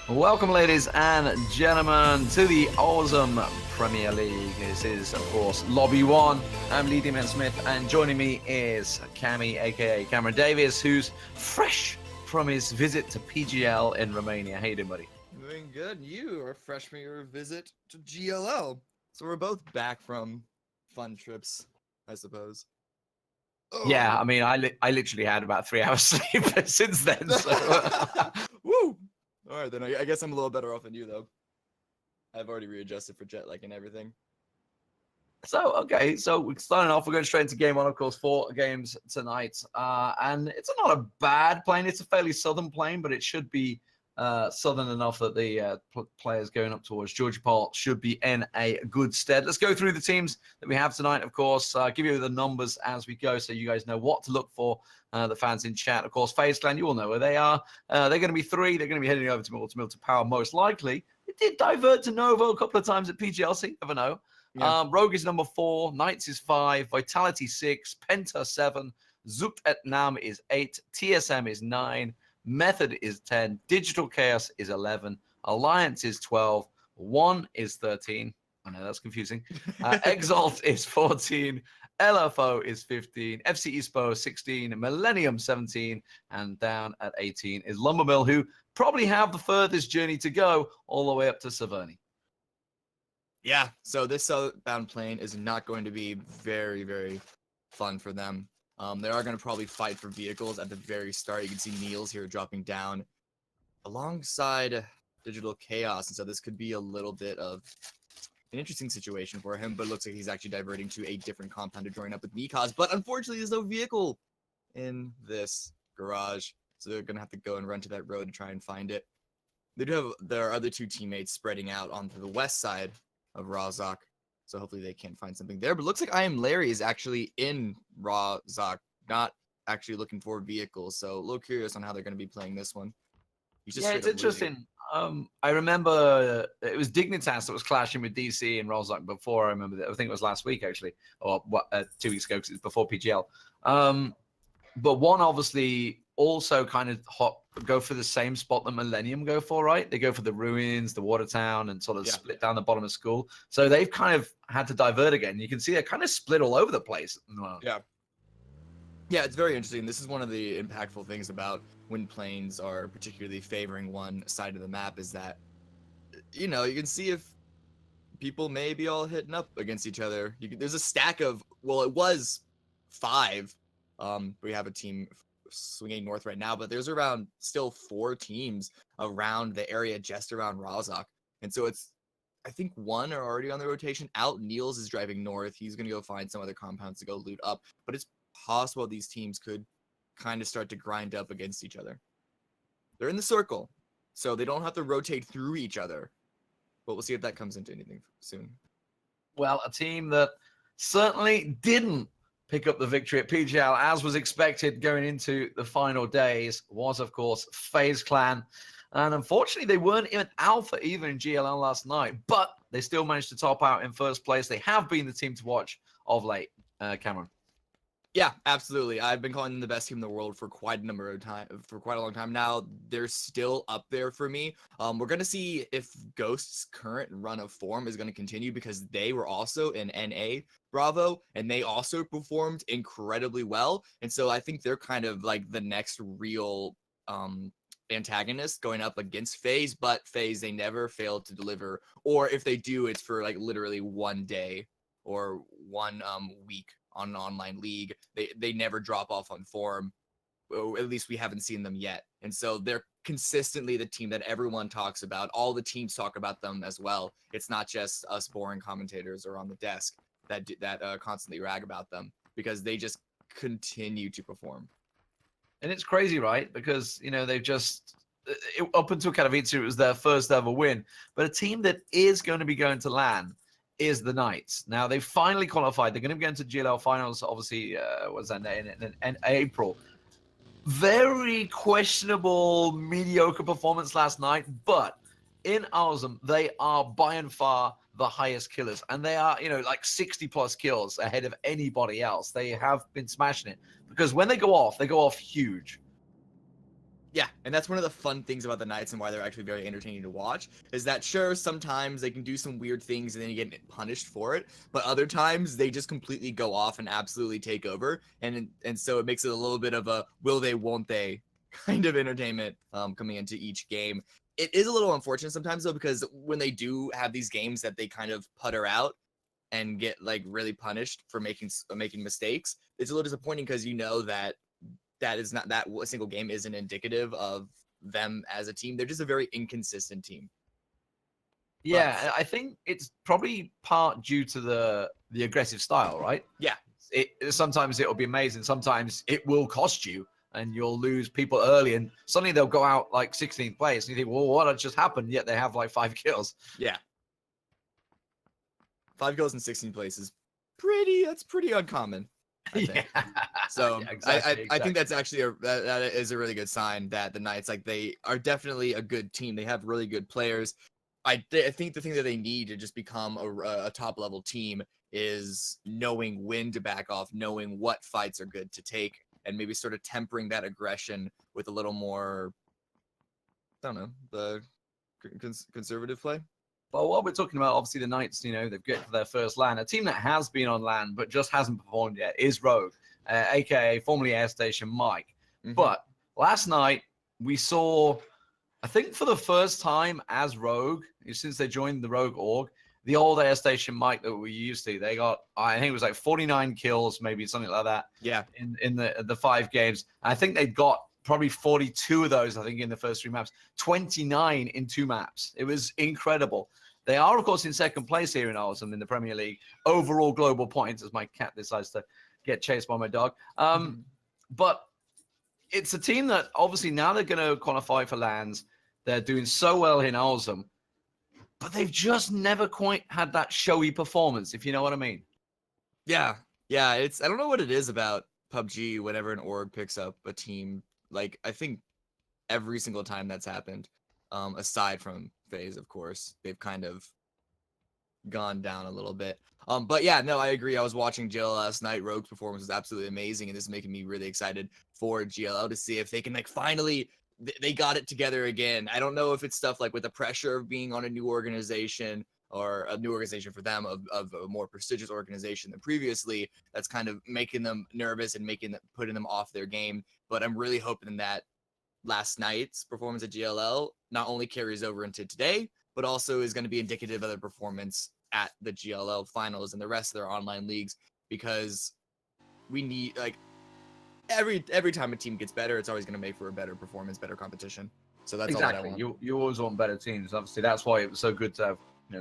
Welcome, ladies and gentlemen, to the awesome Premier League. This is, of course, Lobby 1. I'm Lee Demon Smith, and joining me is Cammy, a.k.a. Cameron Davis, who's fresh from his visit to PGL in Romania. How you doing, buddy? Doing good. You are fresh from your visit to GLL. So we're both back from fun trips, I suppose. Yeah, Oh. I mean, I literally had about 3 hours sleep since then. So. Woo! All right, then I guess I'm a little better off than you, though. I've already readjusted for jet lag and everything. Okay, so we're starting off. We're going straight into game one, of course, 4 games tonight. And it's not a bad plane. It's a fairly southern plane, but it should be southern enough that the players going up towards Georgia Paul should be in a good stead. Let's go through the teams that we have tonight, of course. Give you the numbers as we go so you guys know what to look for. The fans in chat, of course, FaZe Clan, you all know where they are. They're going to be 3. They're going to be heading over to Milton Power, most likely. It did divert to Novo a couple of times at PGLC. Never know. Yeah. Rogue is number 4, Knights is 5, Vitality 6, Penta 7, Zucht et Nam is 8, TSM is 9, Method is 10, Digital Chaos is 11, Alliance is 12, 1 is 13. I know that's confusing. Exalt is 14, LFO is 15, FC Espo 16, Millennium 17, and down at 18 is Lumbermill, who probably have the furthest journey to go all the way up to Saverny. Yeah, so this southbound plane is not going to be very, very fun for them. They are going to probably fight for vehicles at the very start. You can see Niels here dropping down alongside Digital Chaos, and so this could be a little bit of an interesting situation for him, but it looks like he's actually diverting to a different compound to join up with Nikos, but unfortunately there's no vehicle in this garage, so they're going to have to go and run to that road to try and find it. They do have their other 2 teammates spreading out onto the west side of Razak, so hopefully they can find something there. But it looks like I Am Larry is actually in Razak, not actually looking for vehicles, so a little curious on how they're going to be playing this one. Yeah, it's interesting. I remember it was Dignitas that was clashing with DC and Razak before. I remember that. I think it was last week, actually, or 2 weeks ago, because it's before PGL. But one obviously also kind of go for the same spot that Millennium go for, right? They go for the ruins, the Watertown, and sort of split down the bottom of school. So they've kind of had to divert again. You can see they're kind of split all over the place. Yeah. Yeah, it's very interesting. This is one of the impactful things about when planes are particularly favoring one side of the map is that, you know, you can see if people may be all hitting up against each other. There's a stack of, well, it was 5. We have a team swinging north right now, but there's around still 4 teams around the area just around Razak. And so it's, I think 1 are already on the rotation out. Niels is driving north. He's going to go find some other compounds to go loot up. But it's possible these teams could kind of start to grind up against each other. They're in the circle, so they don't have to rotate through each other. But we'll see if that comes into anything soon. Well, a team that certainly didn't pick up the victory at PGL, as was expected going into the final days, was, of course, FaZe Clan. And unfortunately, they weren't in alpha either in GLL last night, but they still managed to top out in first place. They have been the team to watch of late, Cameron. Yeah, absolutely. I've been calling them the best team in the world for quite a long time now. They're still up there for me. We're going to see if Ghost's current run of form is going to continue, because they were also in NA Bravo, and they also performed incredibly well. And so I think they're kind of like the next real antagonist going up against FaZe, but FaZe, they never fail to deliver. Or if they do, it's for like literally 1 day or 1 week on an online league. They never drop off on form, or at least we haven't seen them yet. And so they're consistently the team that everyone talks about. All the teams talk about them as well. It's not just us boring commentators or on the desk that constantly rag about them, because they just continue to perform. And it's crazy, right? Because, you know, they've just, up until Katowice, it was their first ever win. But a team that is going to be going to LAN is the Knights. Now, they finally qualified. They're going to be going to GLL finals, obviously, what's that, in April. Very questionable, mediocre performance last night, but in auzom, they are by and far the highest killers, and they are, you know, like 60 plus kills ahead of anybody else. They have been smashing it, because when they go off huge. Yeah, and that's one of the fun things about the Knights and why they're actually very entertaining to watch, is that sure, sometimes they can do some weird things and then you get punished for it, but other times they just completely go off and absolutely take over, and so it makes it a little bit of a will they, won't they kind of entertainment coming into each game. It is a little unfortunate sometimes though, because when they do have these games that they kind of putter out and get like really punished for making mistakes, it's a little disappointing because you know that is not that single game isn't indicative of them as a team. They're just a very inconsistent team. Yeah, I think it's probably part due to the aggressive style, right? Yeah. Sometimes it'll be amazing. Sometimes it will cost you, and you'll lose people early, and suddenly they'll go out like 16 players, and you think, well, what had just happened? Yet they have like 5 kills. Yeah. 5 kills in 16 places. That's pretty uncommon, I think. Yeah. So Yeah, exactly. I think that's actually that is a really good sign that the Knights, like, they are definitely a good team. They have really good players. I think the thing that they need to just become a top level team is knowing when to back off, knowing what fights are good to take, and maybe sort of tempering that aggression with a little more, I don't know, the conservative play. Well, what we're talking about, obviously, the Knights, they've got to their first LAN. A team that has been on LAN but just hasn't performed yet is Rogue, aka formerly Air Station Mike. Mm-hmm. But last night, we saw, I think for the first time as Rogue, since they joined the Rogue org, the old Air Station Mike that we used to, they got, I think it was like 49 kills, maybe something like that. Yeah. In the 5 games. I think they'd got probably 42 of those, I think, in the first 3 maps, 29 in 2 maps. It was incredible. They are, of course, in second place here in auzom in the Premier League. Overall global points, as my cat decides to get chased by my dog. But it's a team that, obviously, now they're going to qualify for LANs. They're doing so well in auzom. But they've just never quite had that showy performance, if you know what I mean. Yeah. Yeah, I don't know what it is about PUBG whenever an org picks up a team. Like, I think every single time that's happened, aside from FaZe, of course, they've kind of gone down a little bit. But yeah, no, I agree. I was watching GLL last night. Rogue's performance was absolutely amazing, and this is making me really excited for GLL to see if they can, like, finally, they got it together again. I don't know if it's stuff like with the pressure of being on a new organization, or a new organization for them, of a more prestigious organization than previously, that's kind of making them nervous and putting them off their game. But I'm really hoping that last night's performance at GLL not only carries over into today, but also is going to be indicative of their performance at the GLL finals and the rest of their online leagues, because we need, like, every time a team gets better, it's always going to make for a better performance, better competition. So that's exactly all that I want. You always want better teams. Obviously, that's why it was so good to have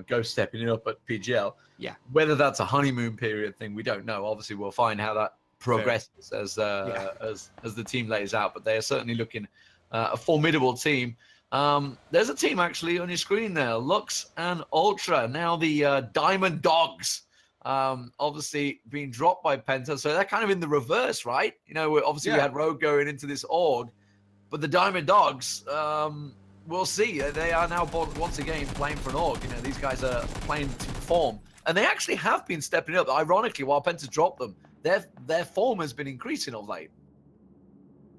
Ghost stepping it up at PGL. Yeah. Whether that's a honeymoon period thing, we don't know. Obviously, we'll find how that progresses as the team lays out. But they are certainly looking a formidable team. There's a team actually on your screen there, Lux and Ultra. Now the Diamond Dogs, obviously being dropped by Penta, so they're kind of in the reverse, right? We had Rogue going into this org, but the Diamond Dogs, we'll see. They are now once again playing for an org. These guys are playing to perform, and they actually have been stepping up. Ironically, while Penta's dropped them, their form has been increasing of late.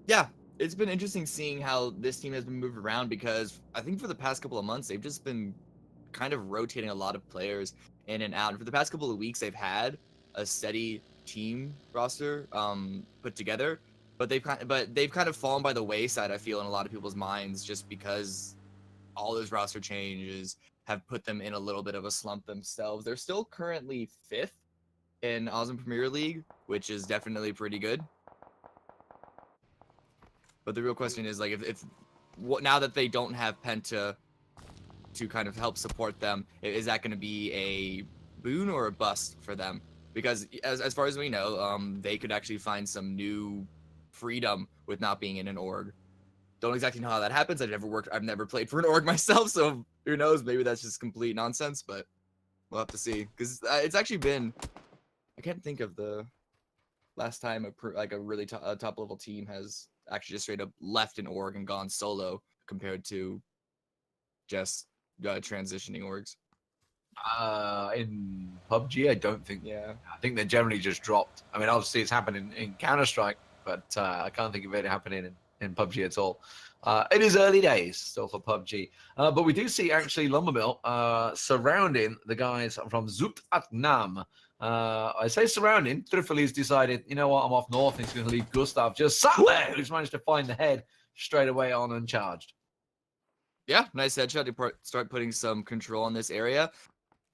Yeah. It's been interesting seeing how this team has been moved around, because I think for the past couple of months, they've just been kind of rotating a lot of players in and out. And for the past couple of weeks, they've had a steady team roster put together, but they've kind of fallen by the wayside, I feel, in a lot of people's minds, just because all those roster changes have put them in a little bit of a slump themselves. They're still currently 5th in auzom Premier League, which is definitely pretty good. But the real question is, like, if now that they don't have Penta to kind of help support them, is that going to be a boon or a bust for them? Because as far as we know, they could actually find some new freedom with not being in an org. Don't exactly know how that happens. I've never played for an org myself, so who knows? Maybe that's just complete nonsense, but we'll have to see. Because it's actually been, I can't think of the last time a really top level team has actually just straight up left an org and gone solo, compared to just transitioning orgs. In PUBG, I don't think. Yeah. I think they're generally just dropped. I mean, obviously it's happening in Counter-Strike, but I can't think of it happening in PUBG at all. It is early days still for PUBG, but we do see actually Lumbermill surrounding the guys from Zoet at Nam. I say surrounding. Triffel's decided, you know what, I'm off north. And he's going to leave Gustav just sat there, who's managed to find the head straight away on uncharged. Yeah, nice headshot to start putting some control on this area.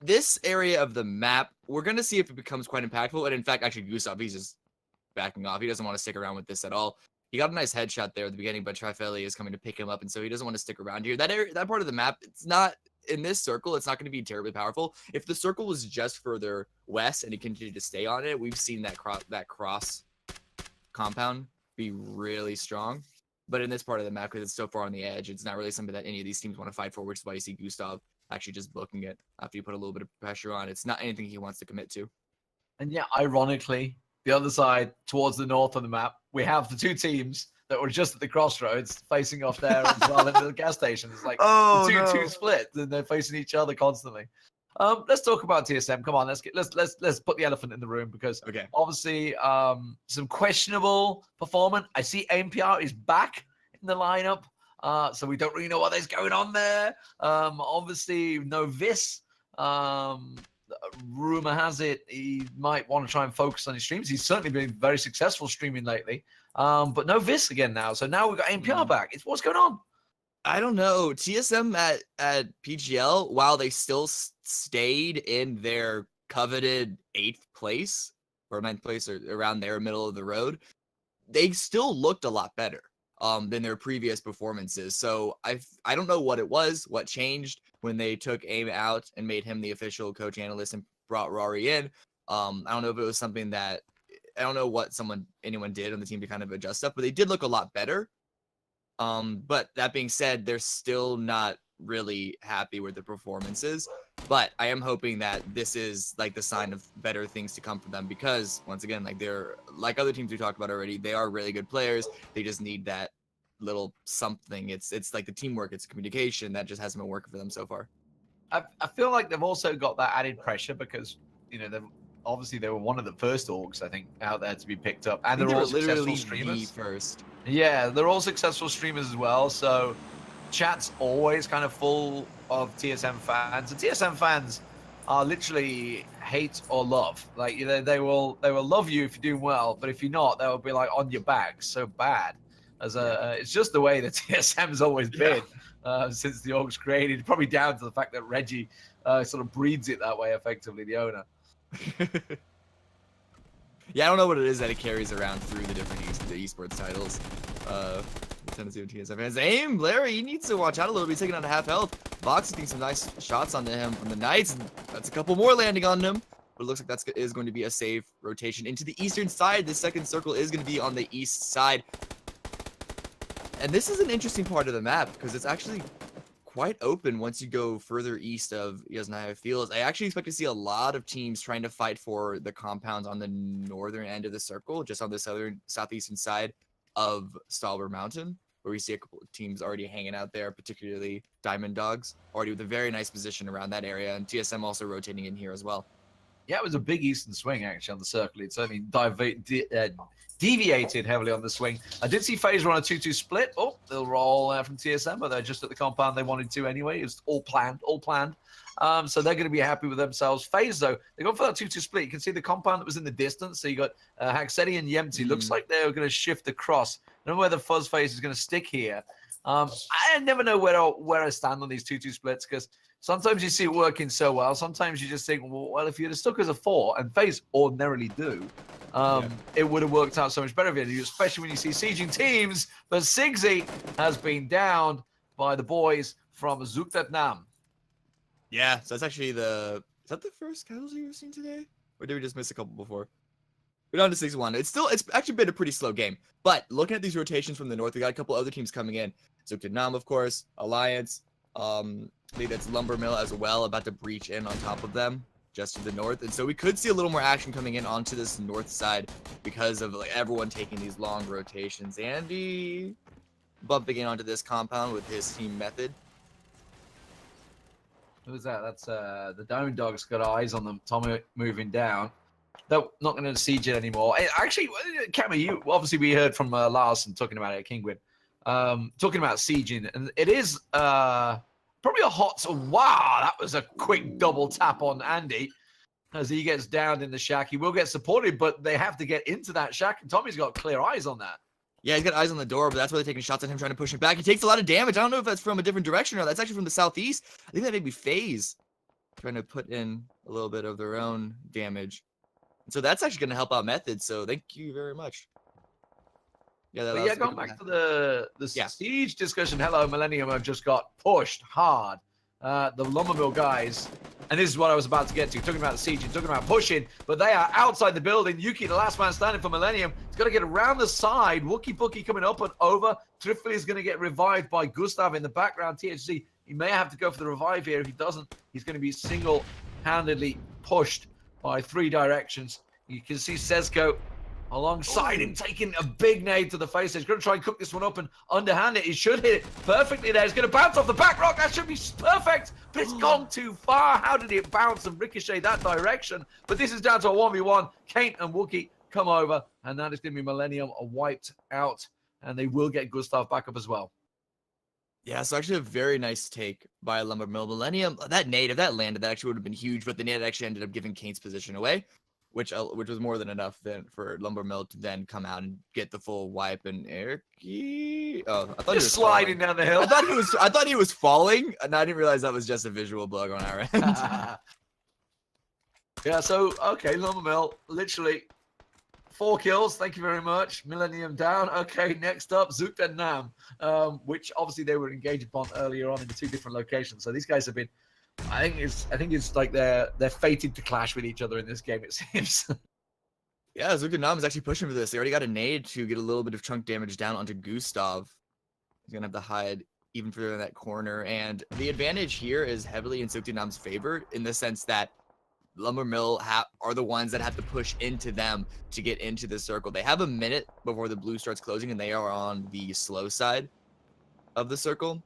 This area of the map, we're going to see if it becomes quite impactful. And in fact, actually, Gustav, he's just backing off. He doesn't want to stick around with this at all. He got a nice headshot there at the beginning, but Trifeli is coming to pick him up, and so he doesn't want to stick around here. That area, that part of the map, it's not in this circle. It's not going to be terribly powerful. If the circle was just further west and he continued to stay on it, we've seen that cross compound be really strong. But in this part of the map, because it's so far on the edge, it's not really something that any of these teams want to fight for, which is why you see Gustav actually just booking it after you put a little bit of pressure on. It's not anything he wants to commit to. And yeah, ironically, the other side, towards the north of the map, we have the two teams that were just at the crossroads facing off there as well into the gas station. It's like the two split, and they're facing each other constantly. Let's talk about TSM. Come on, let's put the elephant in the room, because obviously some questionable performance. I see APL is back in the lineup, so we don't really know what is going on there. Obviously, no Vis. Rumor has it he might want to try and focus on his streams. He's certainly been very successful streaming lately, but no Vis again now. So now we've got APL back. What's going on? I don't know. TSM at PGL, while they still stayed in their coveted 8th place or 9th place, or around there, middle of the road, they still looked a lot better than their previous performances. So I don't know what it was, what changed when they took AIM out and made him the official coach analyst and brought Rory in. I don't know if it was something that, I don't know what anyone did on the team to kind of adjust stuff, but they did look a lot better. But that being said, they're still not really happy with the performances. But I am hoping that this is like the sign of better things to come for them, because once again, like they're like other teams we talked about already, they are really good players. They just need that little something. It's like the teamwork, it's communication that just hasn't been working for them so far. I feel like they've also got that added pressure because, you know, they were one of the first orgs, I think, out there to be picked up, and they're all successful streamers. First. Yeah, they're all successful streamers as well. So chat's always kind of full of TSM fans, and TSM fans are literally hate or love. Like, you know, they will love you if you're doing well, but if you're not, they'll be like on your back so bad. It's just the way that TSM's always been since the org's created. Probably down to the fact that Reggie sort of breeds it that way, effectively, the owner. Yeah, I don't know what it is that it carries around through the different esports titles. Tennessee and TSM fans. AIM, Larry, he needs to watch out a little bit. He's taking on a half health. Box is getting some nice shots onto him from the Knights. That's a couple more landing on him. But it looks like that is going to be a safe rotation into the eastern side. The second circle is going to be on the east side. And this is an interesting part of the map because it's actually quite open once you go further east of Yasnaya Fields. I actually expect to see a lot of teams trying to fight for the compounds on the northern end of the circle, just on the southeastern side of Stalber Mountain, where we see a couple of teams already hanging out there, particularly Diamond Dogs, already with a very nice position around that area, and TSM also rotating in here as well. Yeah, it was a big eastern swing, actually, on the circle. It certainly deviated heavily on the swing. I did see FaZe on a 2-2 split. Oh, they'll roll from TSM, but they're just at the compound they wanted to anyway. It was all planned. So they're going to be happy with themselves. FaZe, though, they got for that 2-2 split. You can see the compound that was in the distance. So you got Haxedi and Yemti. Looks like they're going to shift across. I don't know where the Fuzz FaZe is going to stick here. I never know where I stand on these 2-2 splits, because sometimes you see it working so well. Sometimes you just think, well, if you'd have stuck as a 4, and FaZe ordinarily do, it would have worked out so much better for you, especially when you see sieging teams. But Sigsy has been downed by the boys from Vietnam. Yeah, so that's actually is that the first casualty we've seen today? Or did we just miss a couple before? We're down to 6-1. It's actually been a pretty slow game. But looking at these rotations from the north, we got a couple other teams coming in. Vietnam, of course, Alliance, I think that's Lumbermill as well, about to breach in on top of them, just to the north. And so we could see a little more action coming in onto this north side because of like everyone taking these long rotations. Andy bumping in onto this compound with his team method. Who's that? That's the Diamond Dogs got eyes on them. Tommy moving down. They're not going to siege it anymore. Actually, Cammy, obviously we heard from Larson talking about it at Kingwin. talking about sieging, and it is probably a hot. Wow, that was a quick double tap on Andy as he gets down in the shack. He will get supported, but they have to get into that shack, and Tommy's got clear eyes on that. Yeah, he's got eyes on the door, but that's why they're taking shots at him, trying to push him back. He takes a lot of damage. I don't know if that's from a different direction or that's actually from the southeast. I think that may be FaZe trying to put in a little bit of their own damage. So that's actually going to help out Method. So thank you very much. Yeah, going back to the siege discussion. Hello, Millennium have just got pushed hard. The Lumbermill guys, and this is what I was about to get to. Talking about the siege, talking about pushing, but they are outside the building. Yuki, the last man standing for Millennium, he's got to get around the side. Wookie Bookie coming up and over. Trifley is going to get revived by Gustav in the background. THC, he may have to go for the revive here. If he doesn't, he's going to be single-handedly pushed by 3 directions. You can see Sesko alongside him, taking a big nade to the face. He's going to try and cook this one up and underhand it. He should hit it perfectly there. He's going to bounce off the back rock. That should be perfect, but it's gone too far. How did it bounce and ricochet that direction? But this is down to a 1v1. Kate and Wookie come over, and that is going to be Millennium wiped out, and they will get Gustav back up as well. Yeah, so actually a very nice take by Lumbermill. Millennium, that nade, if that landed, that actually would have been huge, but the nade actually ended up giving Kane's position away, which was more than enough then for Lumbermill to then come out and get the full wipe. And Eriky, I thought he was sliding down the hill. I thought he was falling, and I didn't realize that was just a visual bug on our end. Yeah, so okay, Lumbermill literally 4 kills. Thank you very much. Millennium down. Okay, next up, Zook and Nam, which obviously they were engaged upon earlier on in 2 different locations. So these guys have been. I think it's like they're fated to clash with each other in this game, it seems. Yeah, Zook and Nam is actually pushing for this. They already got a nade to get a little bit of chunk damage down onto Gustav. He's gonna have to hide even further in that corner, and the advantage here is heavily in Zook and Nam's favor in the sense that Lumbermill are the ones that have to push into them to get into the circle. They have a minute before the blue starts closing, and they are on the slow side of the circle.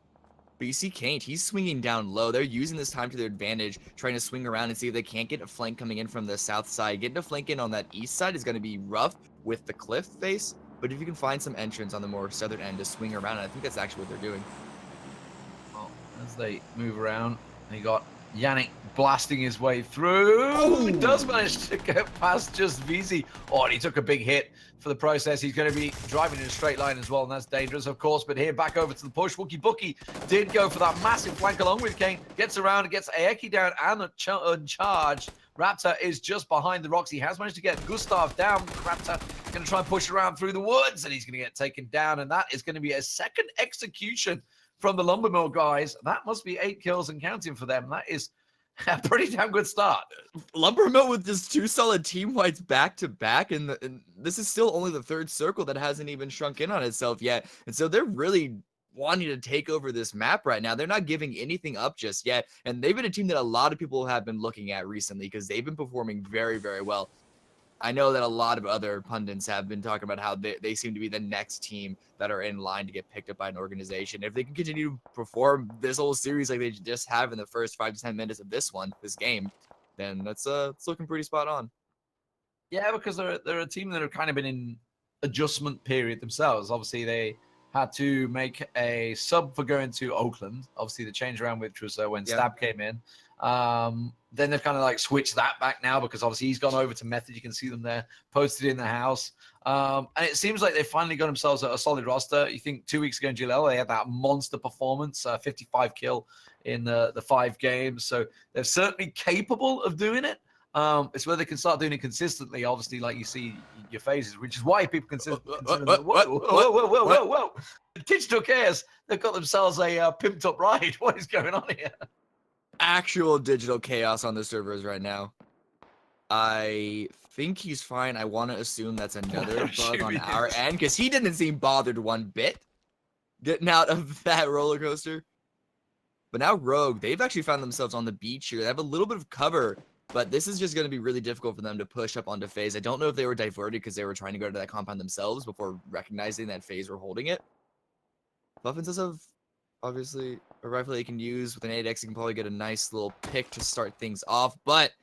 But you see Kane, he's swinging down low. They're using this time to their advantage, trying to swing around and see if they can't get a flank coming in from the south side. Getting a flank in on that east side is going to be rough with the cliff face, but if you can find some entrance on the more southern end to swing around, I think that's actually what they're doing. Well, as they move around, they got Yannick blasting his way through. Oh, he does manage to get past just VZ. Oh, and he took a big hit for the process. He's going to be driving in a straight line as well, and that's dangerous, of course. But here, back over to the push. Wookie Bookie did go for that massive flank along with Kane. Gets around and gets Aeki down and uncharged. Raptor is just behind the rocks. He has managed to get Gustav down. Raptor is going to try and push around through the woods, and he's going to get taken down. And that is going to be a second execution from the Lumbermill guys. That must be 8 kills and counting for them. That is a pretty damn good start. Lumbermill with just 2 solid team wipes back to back, and this is still only the 3rd circle that hasn't even shrunk in on itself yet. And so they're really wanting to take over this map right now. They're not giving anything up just yet, and they've been a team that a lot of people have been looking at recently because they've been performing very, very well. I know that a lot of other pundits have been talking about how they seem to be the next team that are in line to get picked up by an organization. If they can continue to perform this whole series like they just have in the first 5 to 10 minutes of this game, then it's looking pretty spot on. Yeah, because they're a team that have kind of been in adjustment period themselves. Obviously, they had to make a sub for going to Oakland. Obviously, the change around which was when Stab came in. Then they've kind of like switched that back now because obviously he's gone over to Method. You can see them there posted in the house. And it seems like they finally got themselves a solid roster. You think 2 weeks ago in GLL, they had that monster performance, 55 kill in the 5 games. So they're certainly capable of doing it. It's whether they can start doing it consistently, obviously, like you see your phases, which is why people consider whoa. Digital Chaos, they've got themselves a pimped up ride. What is going on here? Actual digital chaos on the servers right now. I think he's fine. I want to assume that's another bug on our end because he didn't seem bothered one bit getting out of that roller coaster. But now Rogue, they've actually found themselves on the beach here. They have a little bit of cover, but this is just going to be really difficult for them to push up onto FaZe. I don't know if they were diverted because they were trying to go to that compound themselves before recognizing that FaZe were holding it. Muffins does have obviously a rifle they can use. With an 8x, you can probably get a nice little pick to start things off. But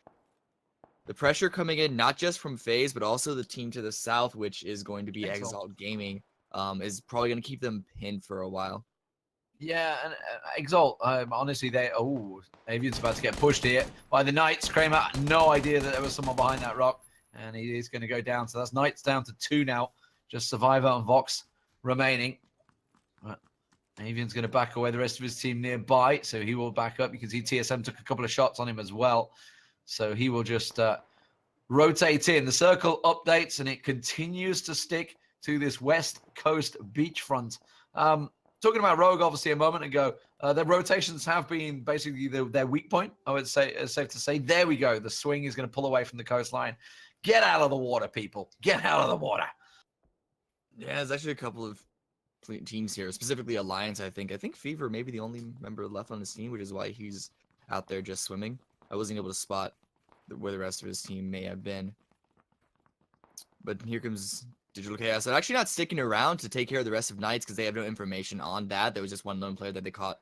the pressure coming in, not just from FaZe, but also the team to the south, which is going to be Exalt Gaming. is probably going to keep them pinned for a while. Yeah, and Exalt, honestly, Avian's about to get pushed here by the Knights. Kramer, no idea that there was someone behind that rock, and he is going to go down. So that's Knights down to 2 now. Just Survivor and Vox remaining. Avian's going to back away the rest of his team nearby, so he will back up. You can see TSM took a couple of shots on him as well. So he will just rotate in. The circle updates, and it continues to stick to this West Coast beachfront. Talking about Rogue, obviously, a moment ago, their rotations have been basically their weak point, I would say. It's safe to say. There we go. The swing is going to pull away from the coastline. Get out of the water, people. Get out of the water. Yeah, there's actually a couple of teams here, specifically Alliance, I think. I think Fever may be the only member left on his team, which is why he's out there just swimming. I wasn't able to spot where the rest of his team may have been. But here comes Digital Chaos. They're actually not sticking around to take care of the rest of Knights because they have no information on that. There was just one lone player that they caught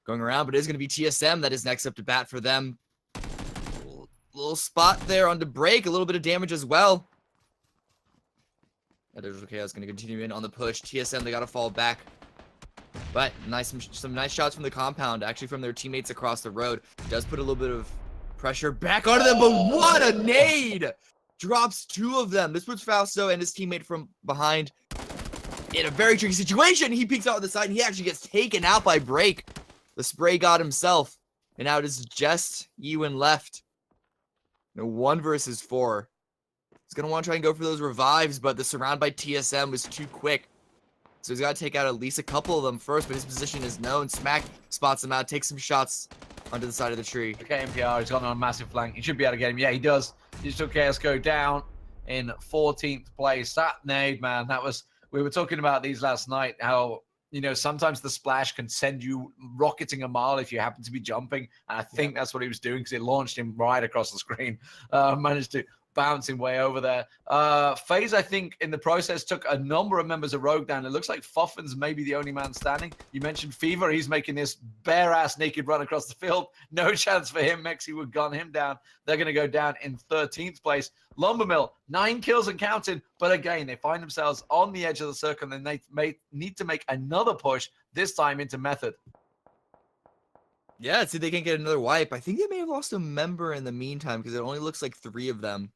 going around, but it is going to be TSM that is next up to bat for them. Little spot there on the break, a little bit of damage as well. Digital Chaos is going to continue in on the push. TSM, they got to fall back. But some nice shots from the compound, actually from their teammates across the road. Does put a little bit of pressure back onto them, but what a nade! Drops 2 of them. This puts Fausto and his teammate from behind in a very tricky situation. He peeks out on the side, and he actually gets taken out by Break, the spray god himself. And now it is just Ewan left. 1 versus 4. He's going to want to try and go for those revives, but the surround by TSM was too quick. So he's got to take out at least a couple of them first, but his position is known. Smack spots him out, takes some shots onto the side of the tree. Okay, MPR, he's gone on a massive flank. He should be able to get him. Yeah, he does. Digital Chaos go down in 14th place. That nade, man, we were talking about these last night, how, sometimes the splash can send you rocketing a mile if you happen to be jumping. And I think that's what he was doing because it launched him right across the screen. Managed to bouncing way over there. FaZe, I think, in the process, took a number of members of Rogue down. It looks like Fuffin's maybe the only man standing. You mentioned Fever. He's making this bare-ass naked run across the field. No chance for him. Mexi would gun him down. They're going to go down in 13th place. Lumbermill, 9 kills and counting. But again, they find themselves on the edge of the circle, and they may need to make another push, this time into Method. Yeah, see, they can get another wipe. I think they may have lost a member in the meantime because it only looks like 3 of them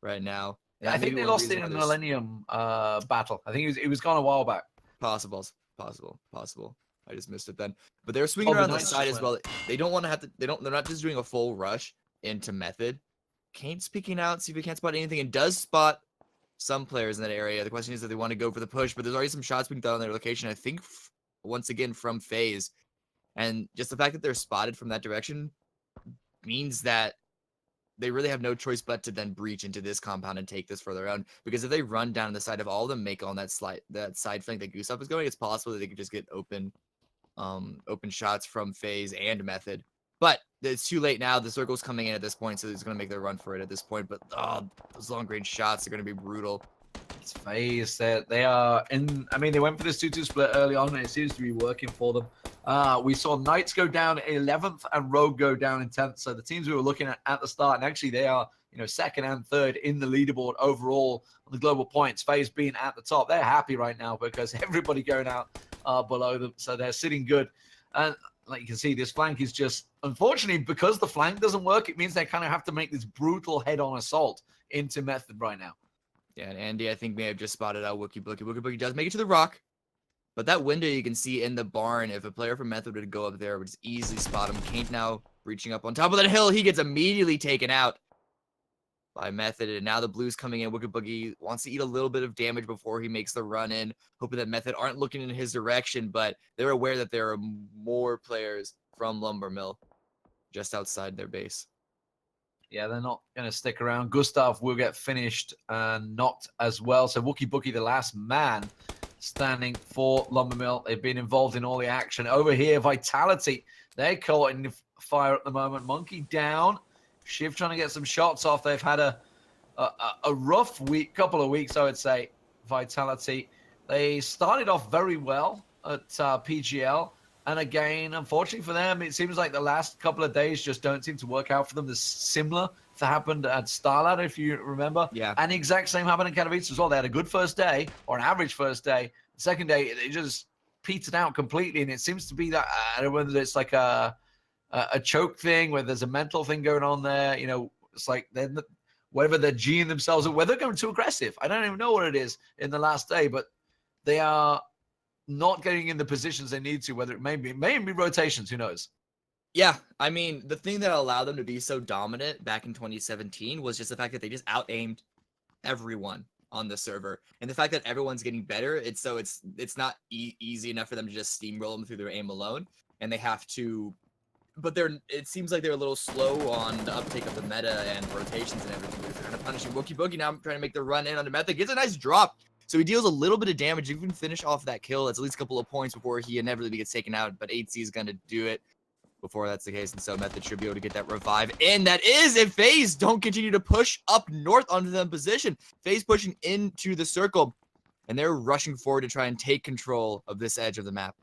right now. Yeah, I think they lost it in a Millennium battle. I think it was gone a while back. Possible. I just missed it then. But they're swinging around the side as well. They don't want to have to. They're not just doing a full rush into Method. Kane's peeking out, see if he can't spot anything, and does spot some players in that area. The question is that they want to go for the push, but there's already some shots being done on their location. I think once again from FaZe, and just the fact that they're spotted from that direction means that they really have no choice but to then breach into this compound and take this further on. Because if they run down the side of all of them, make on that side flank that Gustav is going, it's possible that they could just get open shots from FaZe and Method. But it's too late now. The circle's coming in at this point, so he's going to make their run for it at this point. But those long-range shots are going to be brutal. It's FaZe. They are in. I mean, they went for this 2-2 split early on, and it seems to be working for them. We saw Knights go down 11th and Rogue go down in 10th. So the teams we were looking at the start, and actually they are, second and third in the leaderboard overall on the global points. FaZe being at the top, they're happy right now because everybody going out below them, so they're sitting good. And like you can see, this flank is just, unfortunately, because the flank doesn't work, it means they kind of have to make this brutal head-on assault into Method right now. Yeah, and Andy, I think, may have just spotted out Wookie Bookie. Wookie Bookie does make it to the rock. But that window you can see in the barn, if a player from Method would go up there, would just easily spot him. Kane now reaching up on top of that hill. He gets immediately taken out by Method. And now the Blues coming in. Wookie Boogie wants to eat a little bit of damage before he makes the run in, hoping that Method aren't looking in his direction. But they're aware that there are more players from Lumbermill just outside their base. Yeah, they're not going to stick around. Gustav will get finished and knocked as well. So Wookie Bookie, the last man standing for Lumbermill. They've been involved in all the action. Over here, Vitality, they're caught in the fire at the moment. Monkey down. Shiv trying to get some shots off. They've had a rough couple of weeks, I would say, Vitality. They started off very well at PGL. And again, unfortunately for them, it seems like the last couple of days just don't seem to work out for them. There's similar happened at Starladder, if you remember. Yeah. And the exact same happened in Katowice as well. They had a good first day, or an average first day. The second day, it just petered out completely. And it seems to be that, I don't know whether it's like a choke thing, where there's a mental thing going on there. You know, it's like whether they're G'ing themselves or whether they're going too aggressive. I don't even know what it is in the last day, but they are not getting in the positions they need to, whether it may be rotations, who knows? Yeah, I mean, the thing that allowed them to be so dominant back in 2017 was just the fact that they just out-aimed everyone on the server. And the fact that everyone's getting better, it's not easy enough for them to just steamroll them through their aim alone. And they have to, but it seems like they're a little slow on the uptake of the meta and rotations and everything. They're kind of punishing Wookie Boogie now, trying to make the run in on the method. Gets a nice drop. So he deals a little bit of damage. You can finish off that kill. That's at least a couple of points before he inevitably gets taken out. But 8C is going to do it before that's the case. And so Method should be able to get that revive. And that is if FaZe don't continue to push up north onto them position. FaZe pushing into the circle. And they're rushing forward to try and take control of this edge of the map.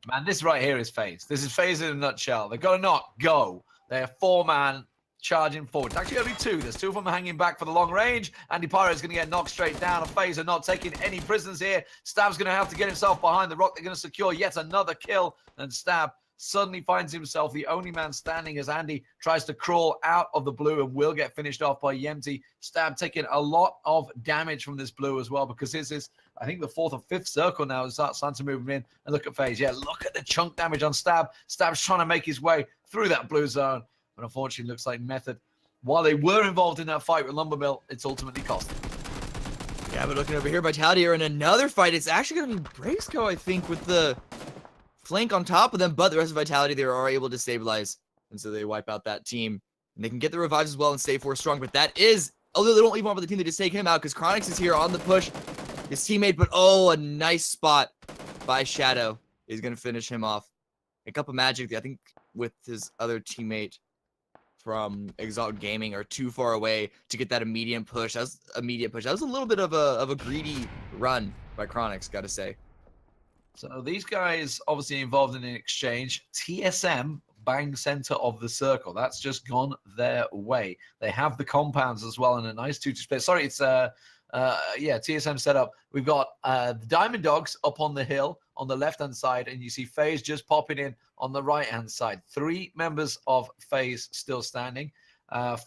Man, this right here is FaZe. This is FaZe in a nutshell. They've got to not go. They're 4-man charging forward. It's actually only 2. There's 2 of them hanging back for the long range. Andy Pyro is going to get knocked straight down. FaZe are not taking any prisoners here. Stab's going to have to get himself behind the rock. They're going to secure yet another kill. And Stab suddenly finds himself the only man standing as Andy tries to crawl out of the blue and will get finished off by Yemty. Stab taking a lot of damage from this blue as well, because this is, I think, the 4th or 5th circle now. It's starting to move him in. And look at FaZe. Yeah, look at the chunk damage on Stab. Stab's trying to make his way through that blue zone. But unfortunately, looks like Method, while they were involved in that fight with Lumbermill, it's ultimately cost them. Yeah, but looking over here, Vitality are in another fight. It's actually going to be Braceco, I think, with the flank on top of them. But the rest of Vitality, they are able to stabilize. And so they wipe out that team. And they can get the revives as well and stay 4 strong. But that is, although they don't leave one for the team, they just take him out because Chronix is here on the push. His teammate, but oh, a nice spot by Shadow is going to finish him off. A couple Magic, I think, with his other teammate from Exalt Gaming are too far away to get that immediate push. That was a little bit of a greedy run by Chronix, gotta say. So these guys obviously involved in an exchange. TSM bang center of the circle. That's just gone their way. They have the compounds as well in a nice 2-2 split. Sorry, it's TSM setup. We've got the Diamond Dogs up on the hill on the left-hand side, and you see FaZe just popping in on the right-hand side. 3 members of FaZe still standing.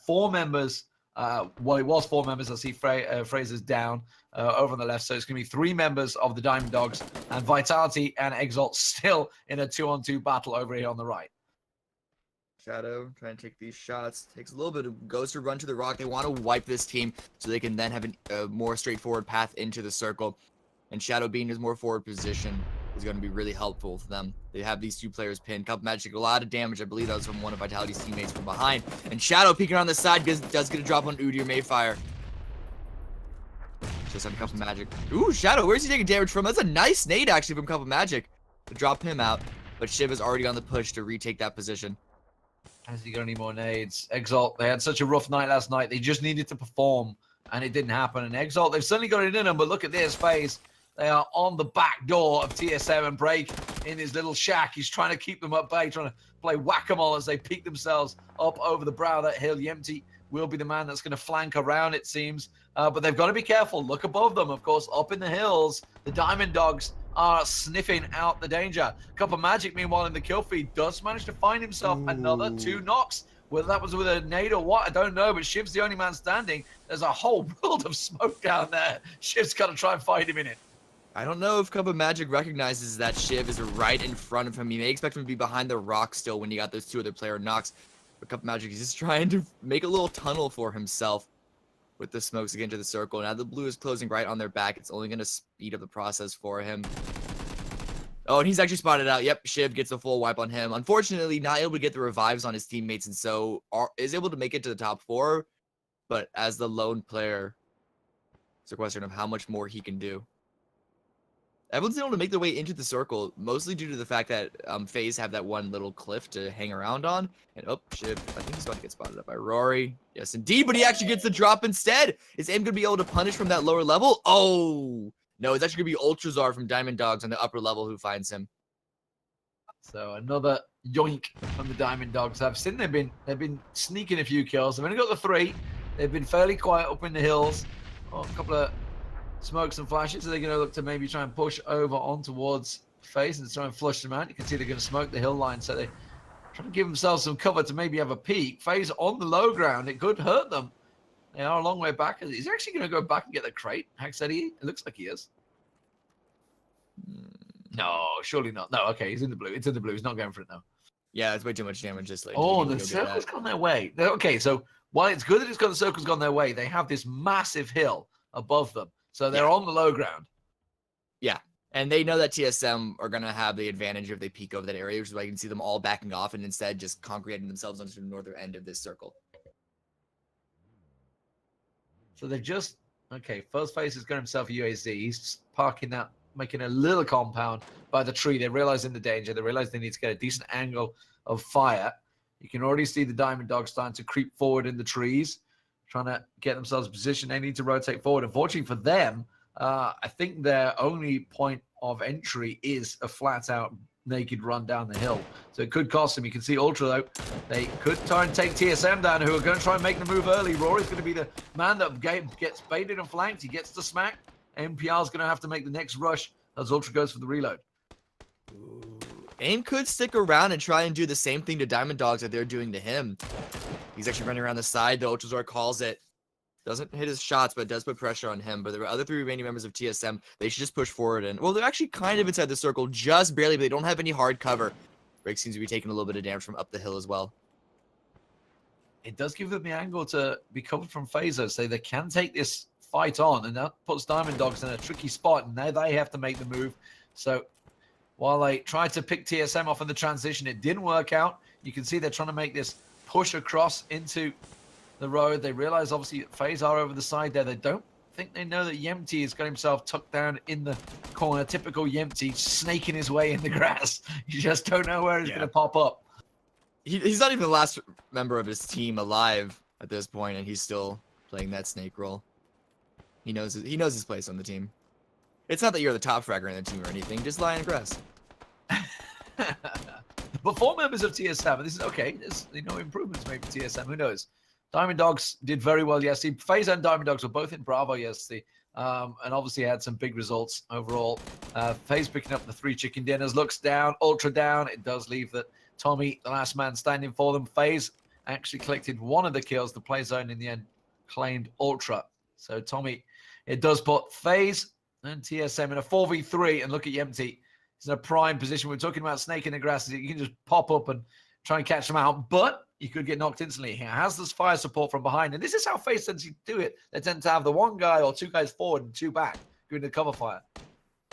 4 members, well, it was 4 members. I see Fraser's down over on the left, so it's going to be 3 members of the Diamond Dogs, and Vitality and Exalt still in a 2-on-2 battle over here on the right. Shadow trying to take these shots. Takes a little bit of goes to run to the rock. They want to wipe this team so they can then have a more straightforward path into the circle. And Shadow being his more forward position is going to be really helpful for them. They have these 2 players pinned. Couple Magic, a lot of damage. I believe that was from one of Vitality's teammates from behind. And Shadow peeking on the side does get a drop on Udyr Mayfire. Just on a Couple Magic. Ooh, Shadow, where's he taking damage from? That's a nice nade actually from Couple Magic to drop him out. But Shiv is already on the push to retake that position. Has he got any more nades? Exalt, they had such a rough night last night. They just needed to perform, and it didn't happen. And Exalt, they've certainly got it in them, but look at this FaZe. They are on the back door of TSM, and Break in his little shack. He's trying to keep them at bay, trying to play whack-a-mole as they peek themselves up over the brow of that hill. Yemty will be the man that's going to flank around, it seems. But they've got to be careful. Look above them, of course, up in the hills. The Diamond Dogs are sniffing out the danger. Couple Magic, meanwhile, in the kill feed, does manage to find himself another 2 knocks. Whether that was with a nade or what, I don't know, but Shiv's the only man standing. There's a whole world of smoke down there. Shiv's got to try and find him in it. I don't know if Couple Magic recognizes that Shiv is right in front of him. You may expect him to be behind the rock still when you got those 2 other player knocks. But Couple Magic is just trying to make a little tunnel for himself with the smokes to get into the circle. Now the blue is closing right on their back. It's only going to speed up the process for him. Oh, and he's actually spotted out. Yep, Shiv gets a full wipe on him. Unfortunately, not able to get the revives on his teammates, and so is able to make it to the top 4. But as the lone player, it's a question of how much more he can do. Everyone's able to make their way into the circle, mostly due to the fact that FaZe have that one little cliff to hang around on. And oh, Shiv, I think he's about to get spotted up by Rory. Yes, indeed, but he actually gets the drop instead. Is AIM going to be able to punish from that lower level? Oh, no, it's actually going to be Ultrazar from Diamond Dogs on the upper level who finds him. So another yoink from the Diamond Dogs. I've seen they've been sneaking a few kills. They've only got the 3. They've been fairly quiet up in the hills. Oh, a couple of smokes and flashes. So they're going to look to maybe try and push over on towards FaZe and try and flush them out. You can see they're going to smoke the hill line. So they're trying to give themselves some cover to maybe have a peek. FaZe on the low ground. It could hurt them. They are a long way back. Is he actually going to go back and get the crate? Hacksteady? It looks like he is. No, surely not. No, okay, he's in the blue. It's in the blue. He's not going for it now. Yeah, it's way too much damage just like. Oh, the circle's gone their way. Okay, so while it's good that the circle's gone their way, they have this massive hill above them. So they're on the low ground. Yeah, and they know that TSM are going to have the advantage if they peek over that area, which is why you can see them all backing off and instead just congregating themselves onto the northern end of this circle. So they've just, okay, first FaZe has got himself a UAZ. He's parking that, making a little compound by the tree. They're realizing the danger. They realize they need to get a decent angle of fire. You can already see the Diamond Dogs starting to creep forward in the trees, trying to get themselves positioned. They need to rotate forward. Unfortunately for them, I think their only point of entry is a flat-out naked run down the hill. So it could cost them. You can see Ultra, though. They could try and take TSM down, who are going to try and make the move early. Rory's going to be the man that gets baited and flanked. He gets the smack. MPR is going to have to make the next rush as Ultra goes for the reload. AIM could stick around and try and do the same thing to Diamond Dogs that they're doing to him. He's actually running around the side. The Ultrazor calls it. Doesn't hit his shots, but does put pressure on him. But the other 3 remaining members of TSM, they should just push forward. And, well, they're actually kind of inside the circle, just barely, but they don't have any hard cover. Break seems to be taking a little bit of damage from up the hill as well. It does give them the angle to be covered from Phaser, so they can take this fight on, and that puts Diamond Dogs in a tricky spot, and now they have to make the move. So while they tried to pick TSM off in the transition, it didn't work out. You can see they're trying to make this push across into the road. They realize, obviously, FaZe are over the side there. They don't think they know that Yempty has got himself tucked down in the corner. Typical Yempty, snaking his way in the grass. You just don't know where he's going to pop up. He's not even the last member of his team alive at this point, and he's still playing that snake role. He knows his place on the team. It's not that you're the top fragger in the team or anything. Just lie in the grass. But 4 members of TSM, and this is okay. There's improvements made for TSM. Who knows? Diamond Dogs did very well yesterday. FaZe and Diamond Dogs were both in Bravo yesterday, and obviously had some big results overall. FaZe picking up the 3 chicken dinners. Looks down, Ultra down. It does leave that Tommy, the last man standing for them. FaZe actually collected one of the kills. The play zone in the end claimed Ultra. So Tommy, it does put FaZe and TSM in a 4v3. And look at Yempty. He's in a prime position. We're talking about snake in the grass. You can just pop up and try and catch them out. But you could get knocked instantly. He has this fire support from behind. And this is how FaZe tends to do it. They tend to have the 1 guy or 2 guys forward and 2 back doing the cover fire.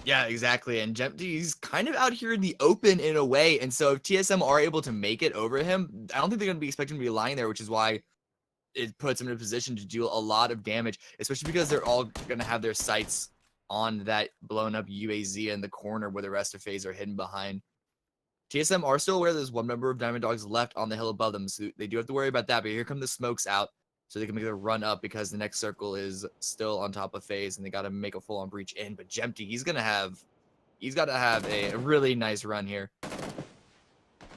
Yeah, exactly. And Yempty's kind of out here in the open in a way. And so if TSM are able to make it over him, I don't think they're going to be expecting him to be lying there, which is why it puts him in a position to do a lot of damage, especially because they're all going to have their sights on that blown up UAZ in the corner where the rest of FaZe are hidden behind. TSM are still aware there's 1 member of Diamond Dogs left on the hill above them, so they do have to worry about that. But here come the smokes out, so they can make a run up because the next circle is still on top of FaZe, and they got to make a full-on breach in. But Yempty, he's got to have a really nice run here.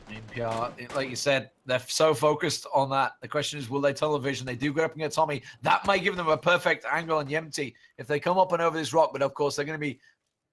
NPR, like you said, they're so focused on that. The question is, will they tunnel vision? They do go up and get Tommy. That might give them a perfect angle on Yempty if they come up and over this rock. But of course, they're going to be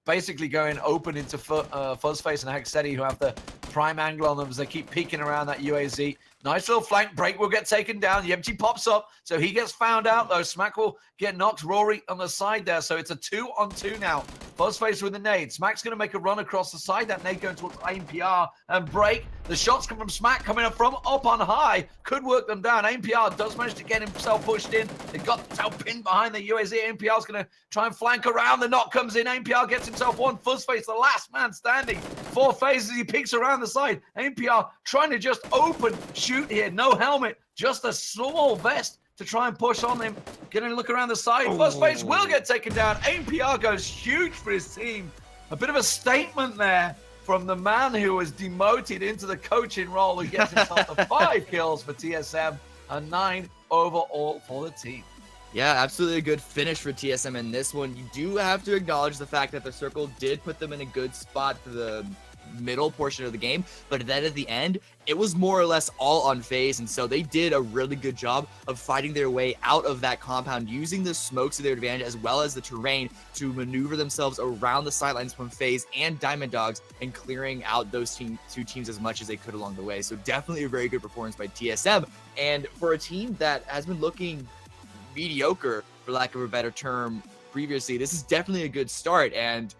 basically going open into Fuzzface and Hacksteady, who have the prime angle on them as they keep peeking around that UAZ. Nice little flank break will get taken down. Yempty pops up, so he gets found out, though. Smack will get knocked. Rory on the side there, so it's a 2-on-2 now. Fuzzface with the nade. Smack's going to make a run across the side. That nade going towards APR and break. The shots come from Smack coming up from up on high. Could work them down. APR does manage to get himself pushed in. They got himself pinned behind the UAZ. APR's going to try and flank around. The knock comes in. APR gets himself one. Fuzzface, the last man standing. 4 phases. He peeks around the side. APR trying to just open shoot here. No helmet. Just a small vest to try and push on him. Getting a look around the side. Fuzzface will get taken down. APR goes huge for his team. A bit of a statement there from the man who was demoted into the coaching role, who gets himself the 5 kills for TSM and 9 overall for the team. Yeah, absolutely a good finish for TSM in this one. You do have to acknowledge the fact that the circle did put them in a good spot for the middle portion of the game, but then at the end, it was more or less all unfazed, and so they did a really good job of fighting their way out of that compound, using the smokes to their advantage as well as the terrain to maneuver themselves around the sidelines from FaZe and Diamond Dogs and clearing out those two teams as much as they could along the way. So definitely a very good performance by TSM, and for a team that has been looking mediocre, for lack of a better term, previously, this is definitely a good start. And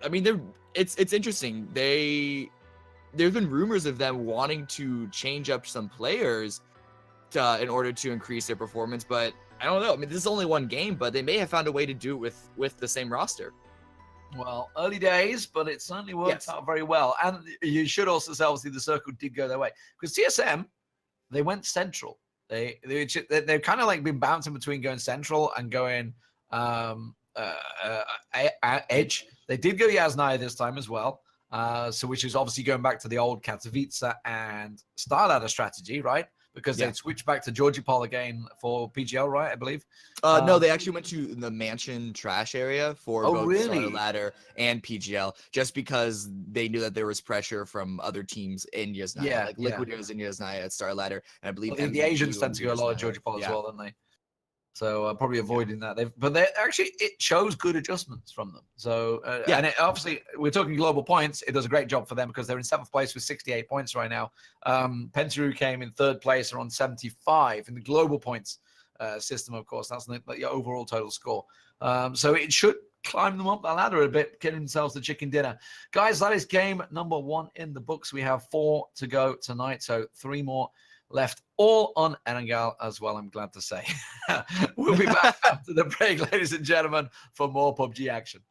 I mean, it's interesting. There's been rumors of them wanting to change up some players in order to increase their performance, but I don't know. I mean, this is only one game, but they may have found a way to do it with the same roster. Well, early days, but it certainly worked out very well. And you should also say, obviously, the circle did go their way, because TSM, they went central. They've kind of like been bouncing between going central and going edge. They did go Yasnaya this time as well. So which is obviously going back to the old Katowice and Starladder strategy, right? Because they switched back to Georgie Pol again for PGL, right? I believe. No, they actually went to the mansion trash area for both Starladder and PGL, just because they knew that there was pressure from other teams in Yasnaya, like Liquid was in Yasnaya at Starladder, and I believe the Asians tend to go a lot of Georgie Pol as well, don't they? So probably avoiding that. But they actually, it shows good adjustments from them. So and obviously we're talking global points. It does a great job for them because they're in 7th place with 68 points right now. Pentaru came in 3rd place, are on 75 in the global points system. Of course, that's the overall total score. So it should climb them up the ladder a bit, getting themselves the chicken dinner. Guys, that is game number 1 in the books. We have 4 to go tonight, so 3 more left, all on Erangel as well, I'm glad to say. We'll be back after the break, ladies and gentlemen, for more PUBG action.